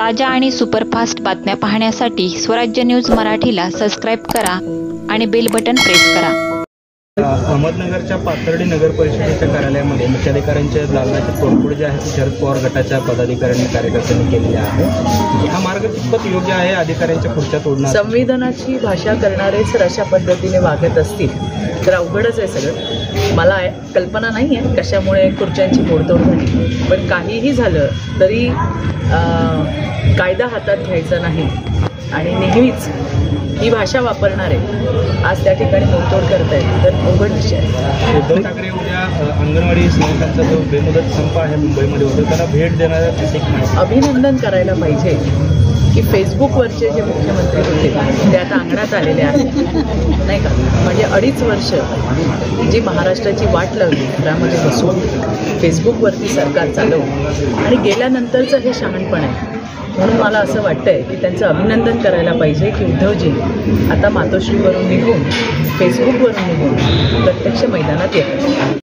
ताज्या आणि सुपरफास्ट बातम्या पाहण्यासाठी स्वराज्य न्यूज मराठीला सबस्क्राईब करा आणि बेल बटन प्रेस करा। अहमदनगरच्या पाथर्डी नगर परिषदेच्या कार्यालयामध्ये मुख्याधिकाऱ्यांच्या दालनाची तोडफोड जी आहे शरद पवार गटाच्या पदाधिकाऱ्यांनी कार्यकर्त्यांनी केलेली आहे। हा मार्ग कितपत योग्य आहे? अधिकाऱ्यांच्या खुर्च्या तोडणं, संविधानाची भाषा करणारेच जर अशा पद्धतीने वागत असतील तर अवघडच आहे सगळं। मला कल्पना नाही आहे कशामुळे खुर्च्यांची मोडतोड झाली, पण काहीही झालं तरी कायदा हातात घ्यायचा नाही आणि नेहमीच ही भाषा वापरणारे आज त्या ठिकाणी मोडतोड करतायत तर अवघड विषय आहे। उद्धव ठाकरे उद्या अंगणवाडी सेवकांचा जो बेमुदत संप आहे मुंबईमध्ये होतो त्याला भेट देणाऱ्या अभिनंदन करायला पाहिजे की फेसबुकवरचे जे मुख्यमंत्री होते ते आता अंगणात आलेले आहेत, नाही का? म्हणजे 2.5 वर्ष जी महाराष्ट्राची वाट लावली घरामध्ये बसून फेसबुकवरती सरकार चालवलं आणि गेल्यानंतरचं हे शहाणपण आहे। म्हणून मला असं वाटतंय की त्यांचं अभिनंदन करायला पाहिजे की उद्धवजी आता मातोश्रीवरून निघून फेसबुकवरून निघून प्रत्यक्ष मैदानात येतात।